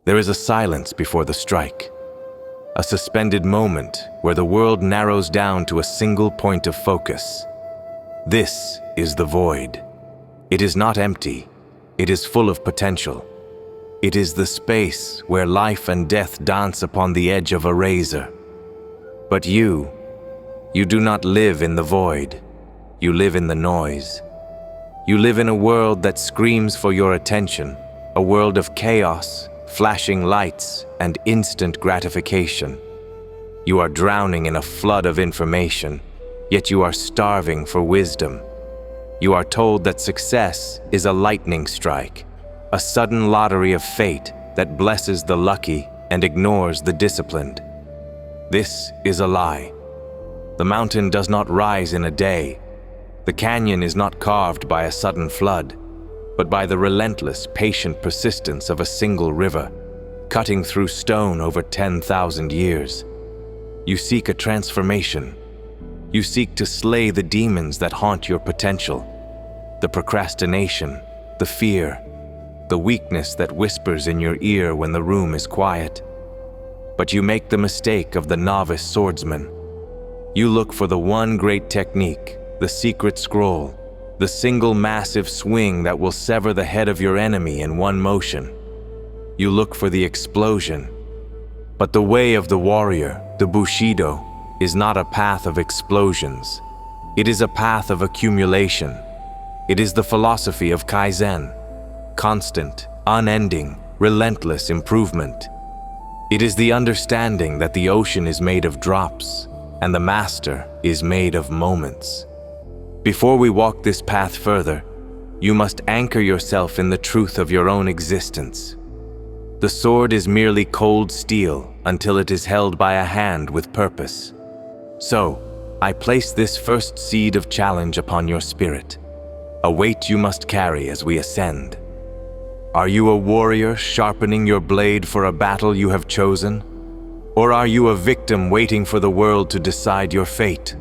There is a silence before the strike, a suspended moment where the world narrows down to a single point of focus. This is the void. It is not empty, it is full of potential. It is the space where life and death dance upon the edge of a razor. But you do not live in the void, you live in the noise. You live in a world that screams for your attention, a world of chaos, flashing lights, and instant gratification. You are drowning in a flood of information, yet you are starving for wisdom. You are told that success is a lightning strike, a sudden lottery of fate that blesses the lucky and ignores the disciplined. This is a lie. The mountain does not rise in a day. The canyon is not carved by a sudden flood, but by the relentless, patient persistence of a single river, cutting through stone over 10,000 years. You seek a transformation. You seek to slay the demons that haunt your potential, the procrastination, the fear, the weakness that whispers in your ear when the room is quiet. But you make the mistake of the novice swordsman. You look for the one great technique, the secret scroll, the single massive swing that will sever the head of your enemy in one motion. You look for the explosion. But the way of the warrior, the Bushido, is not a path of explosions. It is a path of accumulation. It is the philosophy of Kaizen, constant, unending, relentless improvement. It is the understanding that the ocean is made of drops and the master is made of moments. Before we walk this path further, you must anchor yourself in the truth of your own existence. The sword is merely cold steel until it is held by a hand with purpose. So, I place this first seed of challenge upon your spirit, a weight you must carry as we ascend. Are you a warrior sharpening your blade for a battle you have chosen? Or are you a victim waiting for the world to decide your fate?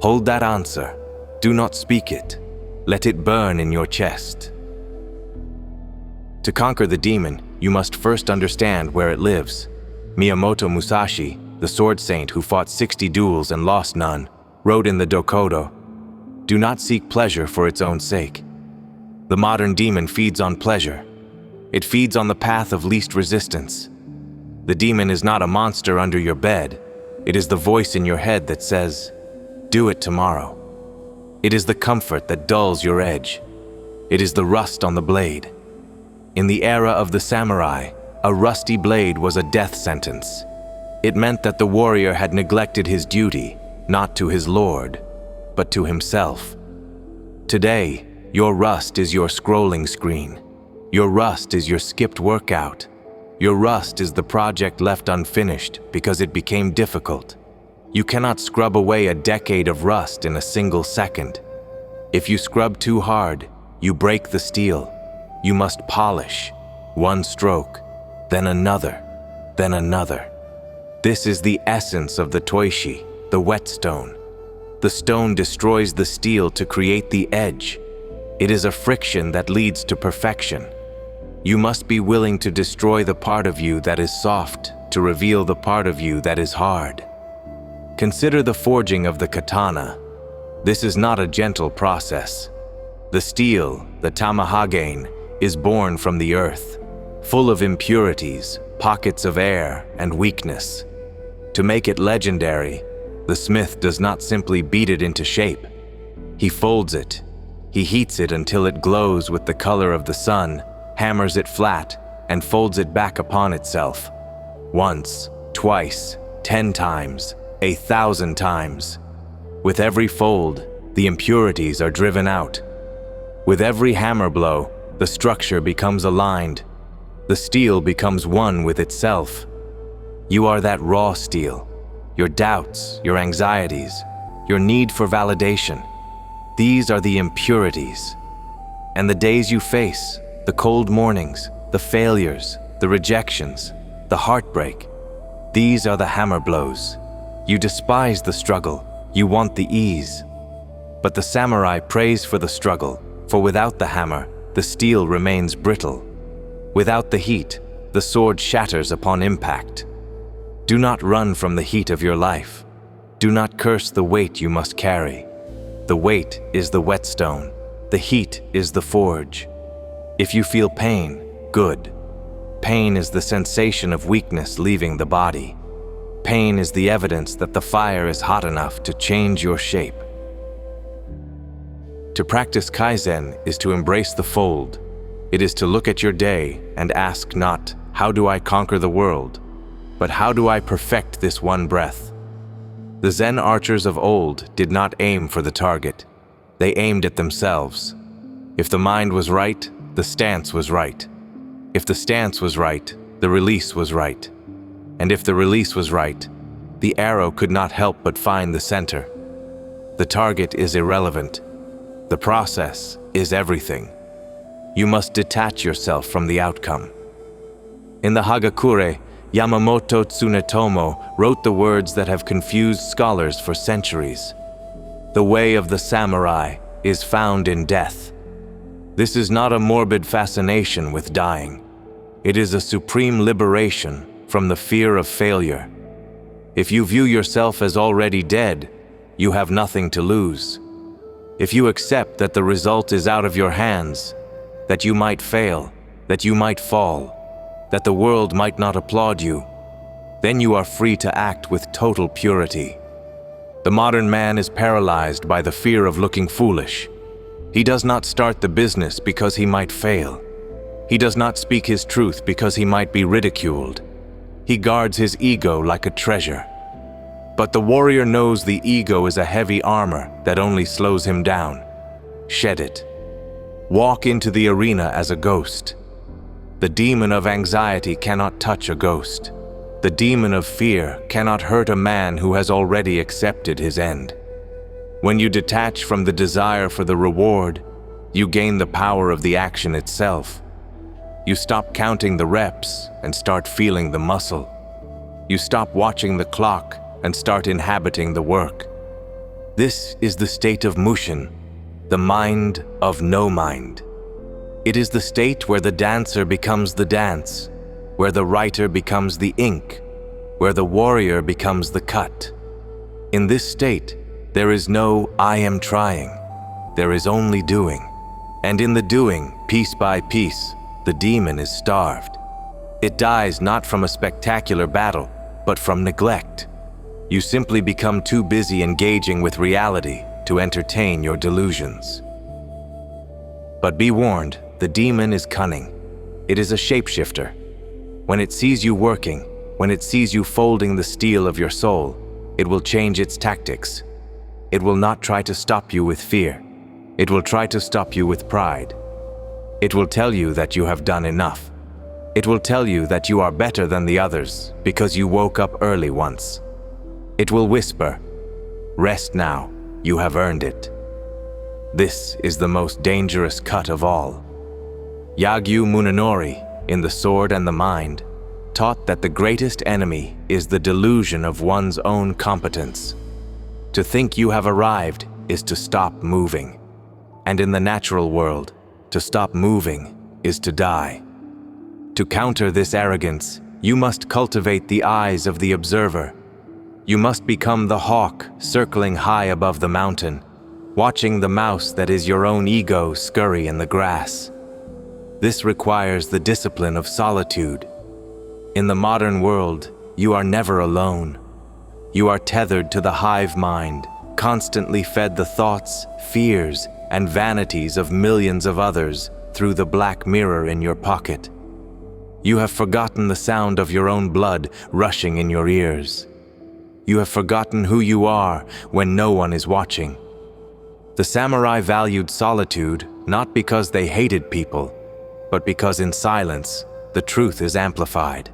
Hold that answer. Do not speak it. Let it burn in your chest. To conquer the demon, you must first understand where it lives. Miyamoto Musashi, the sword saint who fought 60 duels and lost none, wrote in the Dokudo, "Do not seek pleasure for its own sake." The modern demon feeds on pleasure. It feeds on the path of least resistance. The demon is not a monster under your bed. It is the voice in your head that says, "Do it tomorrow." It is the comfort that dulls your edge. It is the rust on the blade. In the era of the samurai, a rusty blade was a death sentence. It meant that the warrior had neglected his duty, not to his lord, but to himself. Today, your rust is your scrolling screen. Your rust is your skipped workout. Your rust is the project left unfinished because it became difficult. You cannot scrub away a decade of rust in a single second. If you scrub too hard, you break the steel. You must polish, one stroke, then another, then another. This is the essence of the toishi, the whetstone. The stone destroys the steel to create the edge. It is a friction that leads to perfection. You must be willing to destroy the part of you that is soft to reveal the part of you that is hard. Consider the forging of the katana. This is not a gentle process. The steel, the tamahagane, is born from the earth, full of impurities, pockets of air, and weakness. To make it legendary, the smith does not simply beat it into shape. He folds it. He heats it until it glows with the color of the sun, hammers it flat, and folds it back upon itself. Once, twice, 10 times, 1,000 times. With every fold, the impurities are driven out. With every hammer blow, the structure becomes aligned. The steel becomes one with itself. You are that raw steel. Your doubts, your anxieties, your need for validation. These are the impurities. And the days you face, the cold mornings, the failures, the rejections, the heartbreak, these are the hammer blows. You despise the struggle, you want the ease. But the samurai prays for the struggle, for without the hammer, the steel remains brittle. Without the heat, the sword shatters upon impact. Do not run from the heat of your life. Do not curse the weight you must carry. The weight is the whetstone. The heat is the forge. If you feel pain, good. Pain is the sensation of weakness leaving the body. Pain is the evidence that the fire is hot enough to change your shape. To practice Kaizen is to embrace the fold. It is to look at your day and ask not, how do I conquer the world, but how do I perfect this one breath? The Zen archers of old did not aim for the target. They aimed at themselves. If the mind was right, the stance was right. If the stance was right, the release was right. And if the release was right, the arrow could not help but find the center. The target is irrelevant. The process is everything. You must detach yourself from the outcome. In the Hagakure, Yamamoto Tsunetomo wrote the words that have confused scholars for centuries. The way of the samurai is found in death. This is not a morbid fascination with dying. It is a supreme liberation from the fear of failure. If you view yourself as already dead, you have nothing to lose. If you accept that the result is out of your hands, that you might fail, that you might fall, that the world might not applaud you, then you are free to act with total purity. The modern man is paralyzed by the fear of looking foolish. He does not start the business because he might fail. He does not speak his truth because he might be ridiculed. He guards his ego like a treasure. But the warrior knows the ego is a heavy armor that only slows him down. Shed it. Walk into the arena as a ghost. The demon of anxiety cannot touch a ghost. The demon of fear cannot hurt a man who has already accepted his end. When you detach from the desire for the reward, you gain the power of the action itself. You stop counting the reps and start feeling the muscle. You stop watching the clock and start inhabiting the work. This is the state of Mushin, the mind of no mind. It is the state where the dancer becomes the dance, where the writer becomes the ink, where the warrior becomes the cut. In this state, there is no I am trying. There is only doing. And in the doing, piece by piece, the demon is starved. It dies not from a spectacular battle, but from neglect. You simply become too busy engaging with reality to entertain your delusions. But be warned, the demon is cunning. It is a shapeshifter. When it sees you working, when it sees you folding the steel of your soul, it will change its tactics. It will not try to stop you with fear. It will try to stop you with pride. It will tell you that you have done enough. It will tell you that you are better than the others because you woke up early once. It will whisper, "Rest now, you have earned it." This is the most dangerous cut of all. Yagyu Munenori, in The Sword and the Mind, taught that the greatest enemy is the delusion of one's own competence. To think you have arrived is to stop moving. And in the natural world, to stop moving is to die. To counter this arrogance, you must cultivate the eyes of the observer. You must become the hawk circling high above the mountain, watching the mouse that is your own ego scurry in the grass. This requires the discipline of solitude. In the modern world, you are never alone. You are tethered to the hive mind, constantly fed the thoughts, fears, and vanities of millions of others through the black mirror in your pocket. You have forgotten the sound of your own blood rushing in your ears. You have forgotten who you are when no one is watching. The samurai valued solitude not because they hated people, but because in silence, the truth is amplified.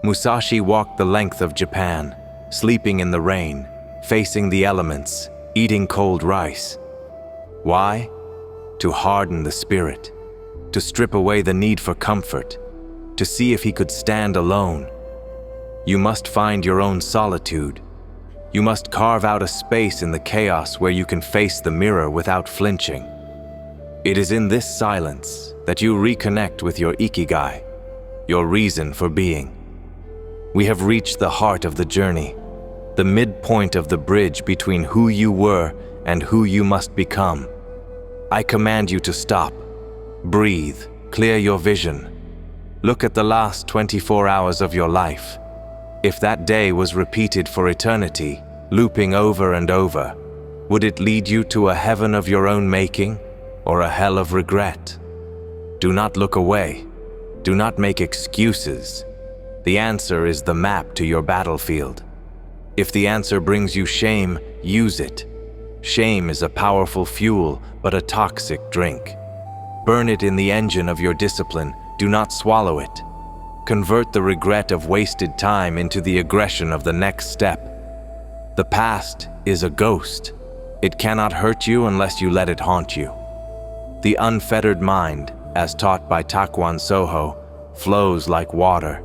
Musashi walked the length of Japan, sleeping in the rain, facing the elements, eating cold rice. Why? To harden the spirit, to strip away the need for comfort, to see if he could stand alone. You must find your own solitude. You must carve out a space in the chaos where you can face the mirror without flinching. It is in this silence that you reconnect with your ikigai, your reason for being. We have reached the heart of the journey, the midpoint of the bridge between who you were and who you must become. I command you to stop, breathe, clear your vision. Look at the last 24 hours of your life. If that day was repeated for eternity, looping over and over, would it lead you to a heaven of your own making or a hell of regret? Do not look away. Do not make excuses. The answer is the map to your battlefield. If the answer brings you shame, use it. Shame is a powerful fuel, but a toxic drink. Burn it in the engine of your discipline. Do not swallow it. Convert the regret of wasted time into the aggression of the next step. The past is a ghost. It cannot hurt you unless you let it haunt you. The unfettered mind, as taught by Taekwondo Soho, flows like water.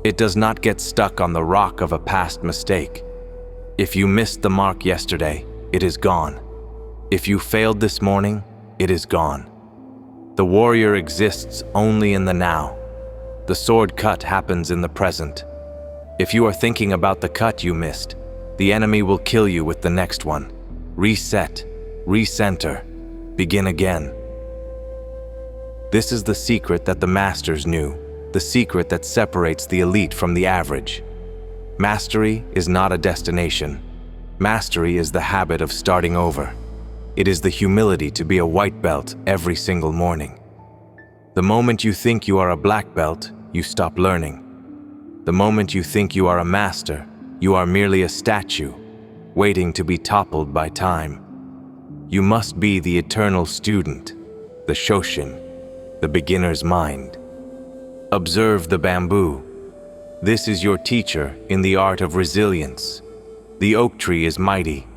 It does not get stuck on the rock of a past mistake. If you missed the mark yesterday, it is gone. If you failed this morning, it is gone. The warrior exists only in the now. The sword cut happens in the present. If you are thinking about the cut you missed, the enemy will kill you with the next one. Reset, recenter, begin again. This is the secret that the masters knew, the secret that separates the elite from the average. Mastery is not a destination. Mastery is the habit of starting over. It is the humility to be a white belt every single morning. The moment you think you are a black belt, you stop learning. The moment you think you are a master, you are merely a statue, waiting to be toppled by time. You must be the eternal student, the Shoshin, the beginner's mind. Observe the bamboo. This is your teacher in the art of resilience. The oak tree is mighty.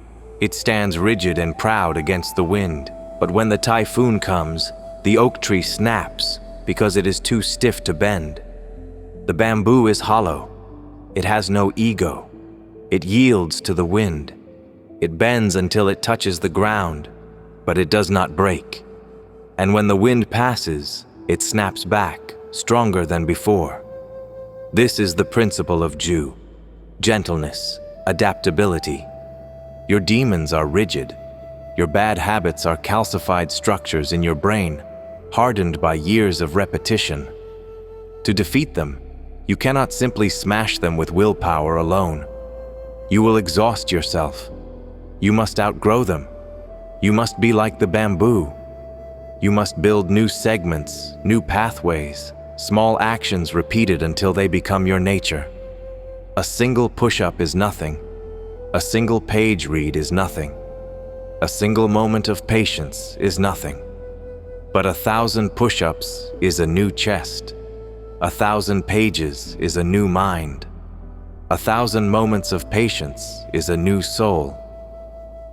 It stands rigid and proud against the wind, but when the typhoon comes, the oak tree snaps because it is too stiff to bend. The bamboo is hollow. It has no ego. It yields to the wind. It bends until it touches the ground, but it does not break. And when the wind passes, it snaps back, stronger than before. This is the principle of Ju: gentleness, adaptability. Your demons are rigid. Your bad habits are calcified structures in your brain, hardened by years of repetition. To defeat them, you cannot simply smash them with willpower alone. You will exhaust yourself. You must outgrow them. You must be like the bamboo. You must build new segments, new pathways, small actions repeated until they become your nature. A single push-up is nothing. A single page read is nothing. A single moment of patience is nothing. But 1,000 push-ups is a new chest. 1,000 pages is a new mind. 1,000 moments of patience is a new soul.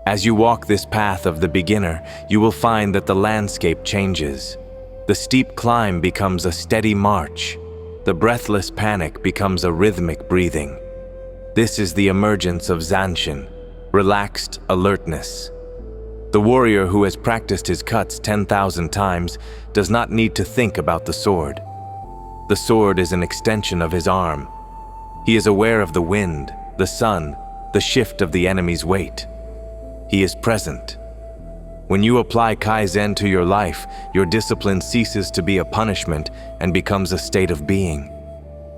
As you walk this path of the beginner, you will find that the landscape changes. The steep climb becomes a steady march. The breathless panic becomes a rhythmic breathing. This is the emergence of Zanshin, relaxed alertness. The warrior who has practiced his cuts 10,000 times does not need to think about the sword. The sword is an extension of his arm. He is aware of the wind, the sun, the shift of the enemy's weight. He is present. When you apply Kaizen to your life, your discipline ceases to be a punishment and becomes a state of being.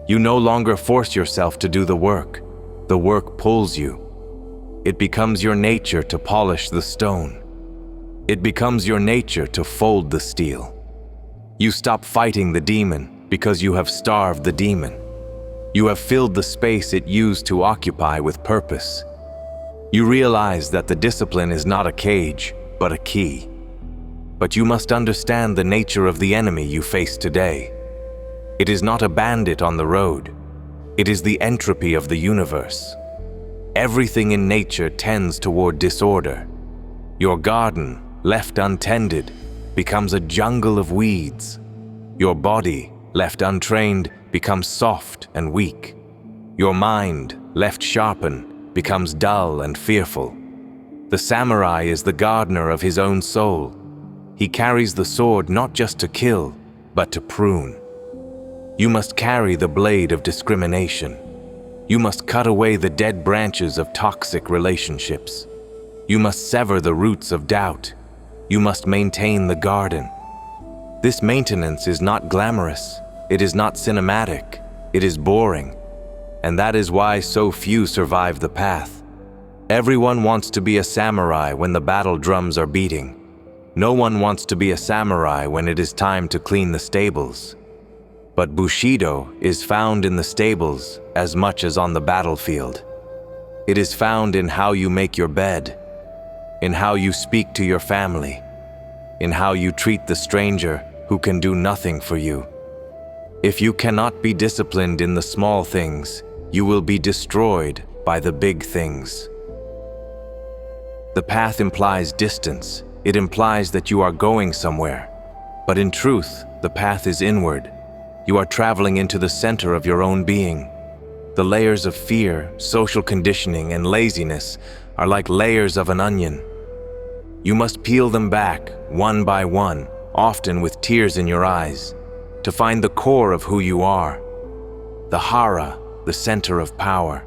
You no longer force yourself to do the work. The work pulls you. It becomes your nature to polish the stone. It becomes your nature to fold the steel. You stop fighting the demon because you have starved the demon. You have filled the space it used to occupy with purpose. You realize that the discipline is not a cage, but a key. But you must understand the nature of the enemy you face today. It is not a bandit on the road. It is the entropy of the universe. Everything in nature tends toward disorder. Your garden, left untended, becomes a jungle of weeds. Your body, left untrained, becomes soft and weak. Your mind, left sharpened, becomes dull and fearful. The samurai is the gardener of his own soul. He carries the sword not just to kill, but to prune. You must carry the blade of discrimination. You must cut away the dead branches of toxic relationships. You must sever the roots of doubt. You must maintain the garden. This maintenance is not glamorous. It is not cinematic. It is boring. And that is why so few survive the path. Everyone wants to be a samurai when the battle drums are beating. No one wants to be a samurai when it is time to clean the stables. But Bushido is found in the stables as much as on the battlefield. It is found in how you make your bed, in how you speak to your family, in how you treat the stranger who can do nothing for you. If you cannot be disciplined in the small things, you will be destroyed by the big things. The path implies distance. It implies that you are going somewhere. But in truth, the path is inward. You are traveling into the center of your own being. The layers of fear, social conditioning, and laziness are like layers of an onion. You must peel them back, one by one, often with tears in your eyes, to find the core of who you are. The hara, the center of power.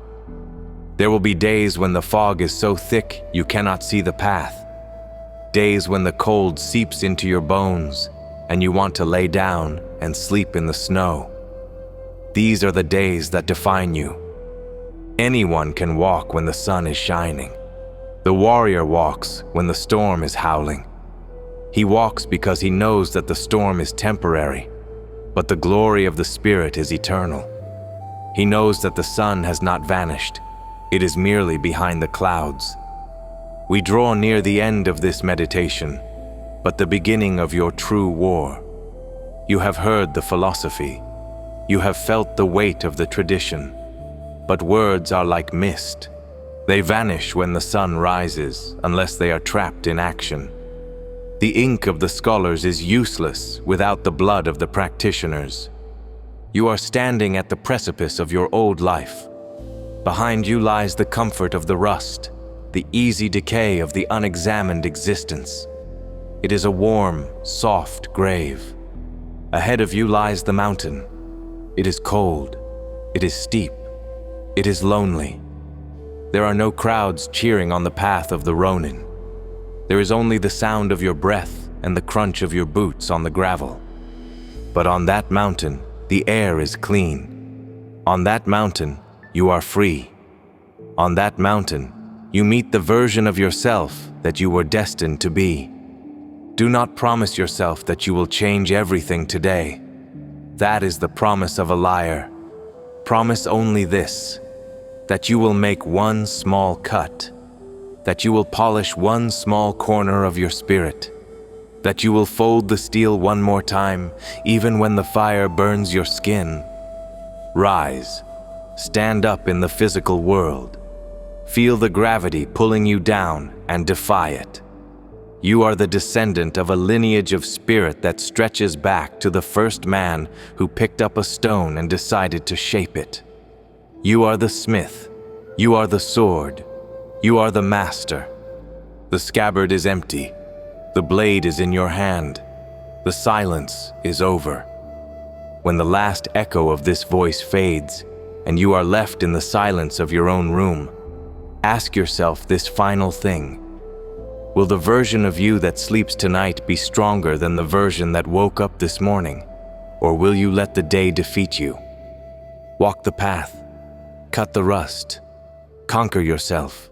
There will be days when the fog is so thick you cannot see the path. Days when the cold seeps into your bones and you want to lay down and sleep in the snow. These are the days that define you. Anyone can walk when the sun is shining. The warrior walks when the storm is howling. He walks because he knows that the storm is temporary, but the glory of the spirit is eternal. He knows that the sun has not vanished. It is merely behind the clouds. We draw near the end of this meditation, but the beginning of your true war. You have heard the philosophy. You have felt the weight of the tradition. But words are like mist. They vanish when the sun rises, unless they are trapped in action. The ink of the scholars is useless without the blood of the practitioners. You are standing at the precipice of your old life. Behind you lies the comfort of the rust, the easy decay of the unexamined existence. It is a warm, soft grave. Ahead of you lies the mountain. It is cold. It is steep. It is lonely. There are no crowds cheering on the path of the Ronin. There is only the sound of your breath and the crunch of your boots on the gravel. But on that mountain, the air is clean. On that mountain, you are free. On that mountain, you meet the version of yourself that you were destined to be. Do not promise yourself that you will change everything today. That is the promise of a liar. Promise only this, that you will make one small cut, that you will polish one small corner of your spirit, that you will fold the steel one more time, even when the fire burns your skin. Rise. Stand up in the physical world. Feel the gravity pulling you down and defy it. You are the descendant of a lineage of spirit that stretches back to the first man who picked up a stone and decided to shape it. You are the smith. You are the sword. You are the master. The scabbard is empty. The blade is in your hand. The silence is over. When the last echo of this voice fades, and you are left in the silence of your own room, ask yourself this final thing. Will the version of you that sleeps tonight be stronger than the version that woke up this morning? Or will you let the day defeat you? Walk the path. Cut the rust. Conquer yourself.